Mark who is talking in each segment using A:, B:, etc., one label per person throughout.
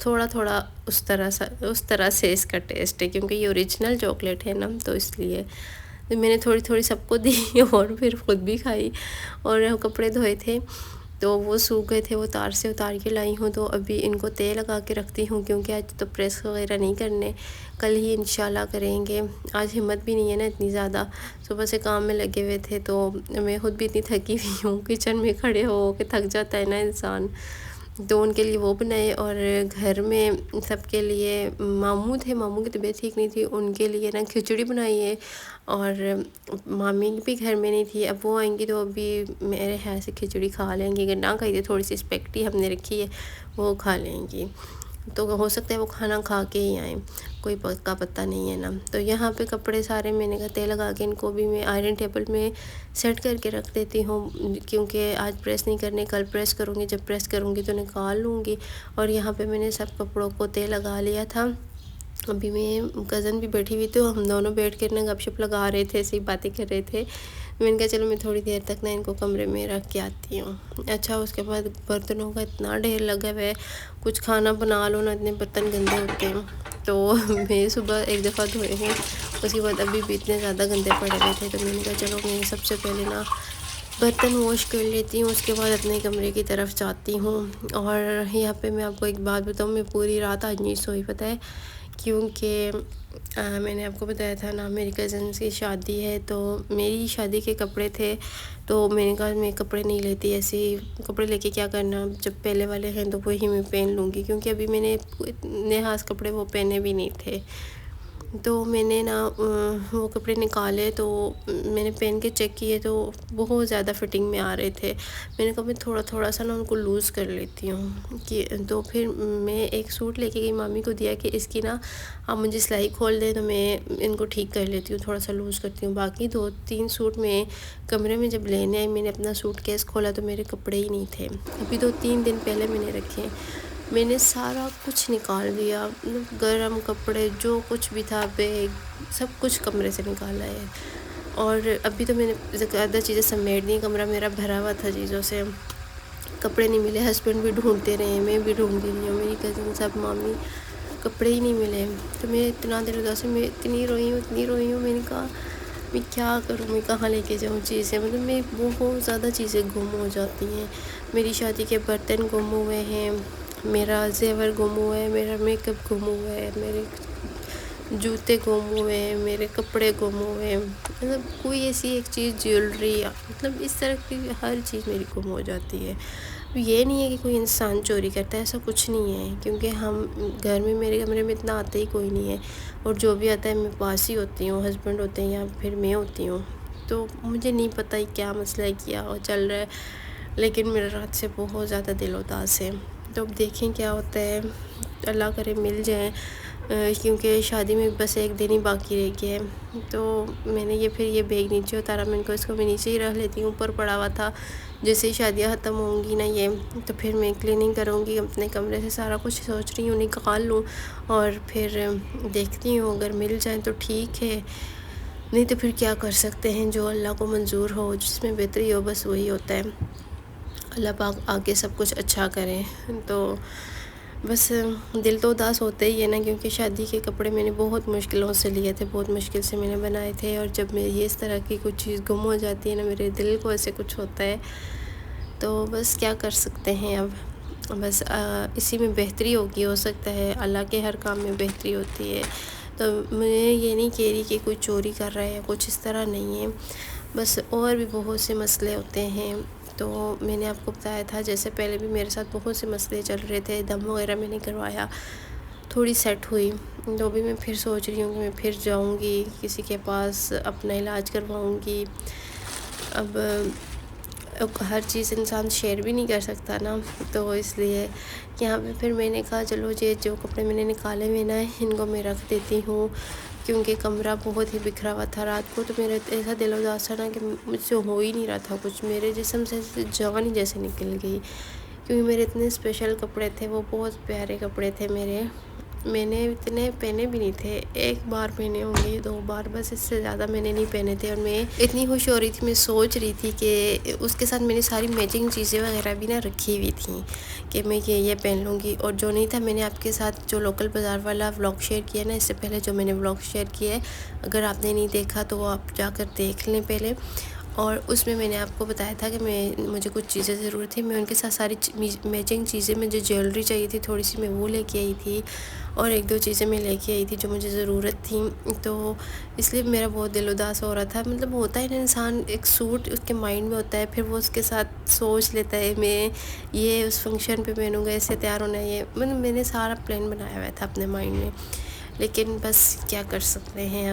A: تھوڑا تھوڑا اس طرح سے اس کا ٹیسٹ ہے، کیونکہ یہ اوریجنل چاکلیٹ ہے نا، تو اس لیے میں نے تھوڑی تھوڑی سب کو دی اور پھر خود بھی کھائی۔ اور کپڑے دھوئے تھے تو وہ سوکھ گئے تھے، وہ تار سے اتار کے لائی ہوں، تو ابھی ان کو تیل لگا کے رکھتی ہوں، کیونکہ آج تو پریس وغیرہ نہیں کرنے، کل ہی انشاءاللہ کریں گے۔ آج ہمت بھی نہیں ہے نا اتنی زیادہ، صبح سے کام میں لگے ہوئے تھے، تو میں خود بھی اتنی تھکی ہوئی ہوں، کچن میں کھڑے ہو کے تھک جاتا ہے نا انسان۔ تو ان کے لیے وہ بنائے، اور گھر میں سب کے لیے ماموں تھے، ماموں کی طبیعت ٹھیک نہیں تھی، ان کے لیے نا کھچڑی بنائی ہے، اور مامی بھی گھر میں نہیں تھی، اب وہ آئیں گی تو ابھی میرے خیال سے کھچڑی کھا لیں گی، اگر نہ کھائی تو تھوڑی سی اسپیکٹی ہم نے رکھی ہے وہ کھا لیں گی، تو ہو سکتا ہے وہ کھانا کھا کے ہی آئیں، کوئی پکا پتہ نہیں ہے نا۔ تو یہاں پہ کپڑے سارے میں نے کہا تیل لگا کے ان کو بھی میں آئرن ٹیبل میں سیٹ کر کے رکھ دیتی ہوں، کیونکہ آج پریس نہیں کرنے، کل پریس کروں گی، جب پریس کروں گی تو نکال لوں گی۔ اور یہاں پہ میں نے سب کپڑوں کو تیل لگا لیا تھا۔ ابھی میں کزن بھی بیٹھی ہوئی تھی، ہم دونوں بیٹھ کے نا گپ شپ لگا رہے تھے، ایسے ہی باتیں کر رہے تھے۔ میں نے کہا چلو میں تھوڑی دیر تک نا ان کو کمرے میں رکھ کے آتی ہوں۔ اچھا، اس کے بعد برتنوں کا اتنا ڈھیر لگا ہوا ہے، کچھ کھانا بنا لو نا اتنے برتن گندے ہوتے ہیں، تو میں صبح ایک دفعہ دھوئے ہیں، اس کے بعد ابھی بھی اتنے زیادہ گندے پڑے ہوئے تھے، تو میں نے کہا چلو میں سب سے پہلے نا برتن واش کر لیتی ہوں، اس کے بعد اپنے کمرے کی طرف جاتی ہوں۔ اور یہاں پہ میں آپ کو ایک بات بتاؤں، میں پوری رات آج نہیں سوئی، پتہ ہے کیونکہ میں نے آپ کو بتایا تھا نا میری کزن کی شادی ہے، تو میری شادی کے کپڑے تھے، تو میں نے کہا میں کپڑے نہیں لیتی، ایسے ہی کپڑے لے کے کیا کرنا، جب پہلے والے ہیں تو وہی میں پہن لوں گی، کیونکہ ابھی میں نے اتنے خاص کپڑے وہ پہنے بھی نہیں تھے۔ تو میں نے نا وہ کپڑے نکالے، تو میں نے پہن کے چیک کیے تو بہت زیادہ فٹنگ میں آ رہے تھے، میں نے کہا میں تھوڑا تھوڑا سا نا ان کو لوز کر لیتی ہوں، تو پھر میں ایک سوٹ لے کے گئی، مامی کو دیا کہ اس کی نا آپ مجھے سلائی کھول دیں تو میں ان کو ٹھیک کر لیتی ہوں، تھوڑا سا لوز کرتی ہوں۔ باقی 2-3 سوٹ میں کمرے میں جب لینے آئی، میں نے اپنا سوٹ کیس کھولا تو میرے کپڑے ہی نہیں تھے، ابھی 2-3 دن پہلے میں نے رکھے، میں نے سارا کچھ نکال دیا، گرم کپڑے جو کچھ بھی تھا، بیگ سب کچھ کمرے سے نکالا ہے، اور ابھی تو میں نے زیادہ چیزیں سمیٹ دی، کمرہ میرا بھرا ہوا تھا چیزوں سے، کپڑے نہیں ملے، ہسبینڈ بھی ڈھونڈتے رہے، میں بھی ڈھونڈتی رہی ہوں، میری کزن سب، مامی، کپڑے ہی نہیں ملے، تو میں اتنا دل اداس، میں اتنی روئی ہوں، میں نے کہا میں کیا کروں، میں کہاں لے کے جاؤں چیزیں، مطلب میں بہت زیادہ چیزیں گم ہو جاتی ہیں، میری شادی کے برتن گم ہوئے ہیں، میرا زیور گم ہوا ہے، میرا میک اپ گم ہوا ہے، میرے جوتے گم ہوئے ہیں، میرے کپڑے گم ہوئے ہیں، مطلب کوئی ایسی ایک چیز، جیولری، مطلب اس طرح کی ہر چیز میری گم ہو جاتی ہے۔ یہ نہیں ہے کہ کوئی انسان چوری کرتا ہے، ایسا کچھ نہیں ہے، کیونکہ ہم گھر میں، میرے کمرے میں اتنا آتا ہی کوئی نہیں ہے، اور جو بھی آتا ہے میں پاس ہی ہوتی ہوں، ہسبینڈ ہوتے ہیں یا پھر میں ہوتی ہوں، تو مجھے نہیں پتہ کیا مسئلہ ہے، کیا چل رہا ہے، لیکن میرا رات سے بہت زیادہ دل اداس ہے، تو اب دیکھیں کیا ہوتا ہے، اللہ کرے مل جائیں، کیونکہ شادی میں بس ایک دن ہی باقی رہ گیا ہے، تو میں نے پھر یہ بیگ نیچے اتارا، میں ان کو اس کو میں نیچے ہی رکھ لیتی ہوں، اوپر پڑا ہوا تھا، جیسے ہی شادیاں ختم ہوں گی نا یہ، تو پھر میں کلیننگ کروں گی اپنے کمرے سے، سارا کچھ سوچ رہی ہوں نکال لوں، اور پھر دیکھتی ہوں اگر مل جائیں تو ٹھیک ہے، نہیں تو پھر کیا کر سکتے ہیں، جو اللہ کو منظور ہو، جس میں بہتری ہو، بس وہی ہوتا ہے، اللہ پاک آگے سب کچھ اچھا کریں۔ تو بس دل تو اداس ہوتا ہی ہے نا، کیونکہ شادی کے کپڑے میں نے بہت مشکلوں سے لیے تھے، بہت مشکل سے میں نے بنائے تھے، اور جب میری اس طرح کی کچھ چیز گم ہو جاتی ہے نا، میرے دل کو ایسے کچھ ہوتا ہے، تو بس کیا کر سکتے ہیں، اب بس اسی میں بہتری ہوگی، ہو سکتا ہے اللہ کے ہر کام میں بہتری ہوتی ہے، تو میں یہ نہیں کہہ رہی کہ کوئی چوری کر رہا ہے، کچھ اس طرح نہیں ہے، بس اور بھی بہت سے مسئلے ہوتے ہیں، تو میں نے آپ کو بتایا تھا، جیسے پہلے بھی میرے ساتھ بہت سے مسئلے چل رہے تھے، دم وغیرہ میں نے کروایا، تھوڑی سیٹ ہوئی، تو بھی میں پھر سوچ رہی ہوں کہ میں پھر جاؤں گی کسی کے پاس، اپنا علاج کرواؤں گی، اب ہر چیز انسان شیئر بھی نہیں کر سکتا نا، تو اس لیے یہاں پہ پھر میں نے کہا چلو جو کپڑے میں نے نکالے ہوئے نا، ان کو میں رکھ دیتی ہوں، کیونکہ کمرہ بہت ہی بکھرا ہوا تھا، رات کو تو میرا ایسا دل اداس تھا نا کہ مجھ سے ہو ہی نہیں رہا تھا کچھ، میرے جسم سے جان ہی جیسے نکل گئی، کیونکہ میرے اتنے اسپیشل کپڑے تھے، وہ بہت پیارے کپڑے تھے میرے، میں نے اتنے پہنے بھی نہیں تھے، ایک بار پہنے ہوں گے، 2 بار، بس اس سے زیادہ میں نے نہیں پہنے تھے۔ اور میں اتنی خوش ہو رہی تھی، میں سوچ رہی تھی کہ اس کے ساتھ میں نے ساری میچنگ چیزیں وغیرہ بھی رکھی ہوئی تھیں کہ میں یہ پہن لوں گی۔ اور جو نہیں تھا، میں نے آپ کے ساتھ جو لوکل بازار والا ولاگ شیئر کیا نا، اس سے پہلے جو میں نے ولاگ شیئر کیا ہے، اگر آپ نے نہیں دیکھا تو وہ آپ جا کر دیکھ لیں پہلے۔ اور اس میں نے آپ کو بتایا تھا کہ مجھے کچھ چیزیں ضرورت تھی، میں ان کے ساتھ ساری میچنگ چیزیں، مجھے جیولری چاہیے تھی تھوڑی سی، میں وہ لے کے آئی تھی، اور 1-2 چیزیں میں لے کے آئی تھی جو مجھے ضرورت تھیں۔ تو اس لیے میرا بہت دل اداس ہو رہا تھا۔ مطلب ہوتا ہے نا، انسان ایک سوٹ اس کے مائنڈ میں ہوتا ہے، پھر وہ اس کے ساتھ سوچ لیتا ہے میں یہ اس فنکشن پہ پہنوں گا، ایسے تیار ہونا ہے، یہ مطلب میں نے سارا پلان بنایا ہوا تھا اپنے مائنڈ میں، لیکن بس کیا کر سکتے ہیں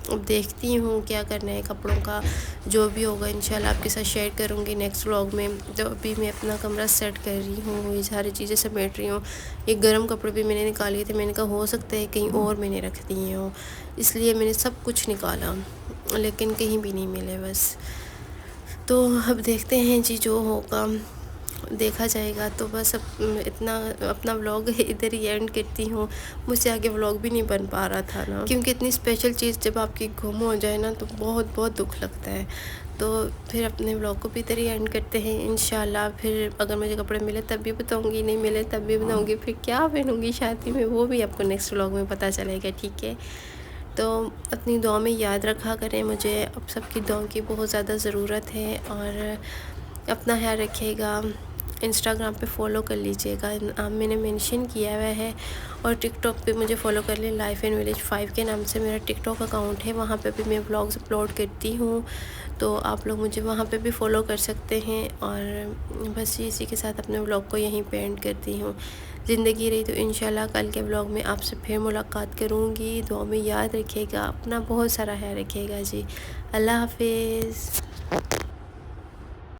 A: اب دیکھتی ہوں کیا کرنا ہے کپڑوں کا، جو بھی ہوگا انشاءاللہ آپ کے ساتھ شیئر کروں گی نیکسٹ ولاگ میں۔ تو ابھی میں اپنا کمرہ سیٹ کر رہی ہوں، یہ ساری چیزیں سمیٹ رہی ہوں۔ یہ گرم کپڑے بھی میں نے نکالیے تھے، میں نے کہا ہو سکتا ہے کہیں اور میں نے رکھ دیے ہوں، اس لیے میں نے سب کچھ نکالا، لیکن کہیں بھی نہیں ملے بس۔ تو اب دیکھتے ہیں جی، جو ہوگا دیکھا جائے گا۔ تو بس اب اتنا اپنا ولاگ ادھر ہی اینڈ کرتی ہوں، مجھ سے آگے ولاگ بھی نہیں بن پا رہا تھا نا، کیونکہ اتنی اسپیشل چیز جب آپ کی گم ہو جائے نا تو بہت بہت دکھ لگتا ہے۔ تو پھر اپنے ولاگ کو بھی ادھر ہی اینڈ کرتے ہیں انشاءاللہ۔ پھر اگر مجھے کپڑے ملے تب بھی بتاؤں گی، نہیں ملے تب بھی بتاؤں گی، پھر کیا پہنوں گی شادی میں وہ بھی آپ کو نیکسٹ ولاگ میں پتہ چلے گا، ٹھیک ہے؟ تو اپنی دعا میں یاد رکھا کریں مجھے، اب سب کی دعاؤں کی بہت زیادہ ضرورت ہے، اور اپنا خیال رکھیے گا۔ انسٹاگرام پہ فالو کر لیجیے گا، میں نے مینشن کیا ہوا ہے، اور ٹک ٹاک پہ مجھے فالو کر لیں، لائف اینڈ ولیج 5 کے نام سے میرا ٹک ٹاک اکاؤنٹ ہے، وہاں پہ بھی میں ولاگز اپلوڈ کرتی ہوں، تو آپ لوگ مجھے وہاں پہ بھی فالو کر سکتے ہیں۔ اور بس اسی کے ساتھ اپنے ولاگ کو یہیں پہ اینڈ کرتی ہوں۔ زندگی رہی تو انشاءاللہ کل کے ولاگ میں آپ سے پھر ملاقات کروں گی، دعا میں یاد رکھیے گا، اپنا بہت سارا خیال رکھیے گا جی۔ اللہ حافظ۔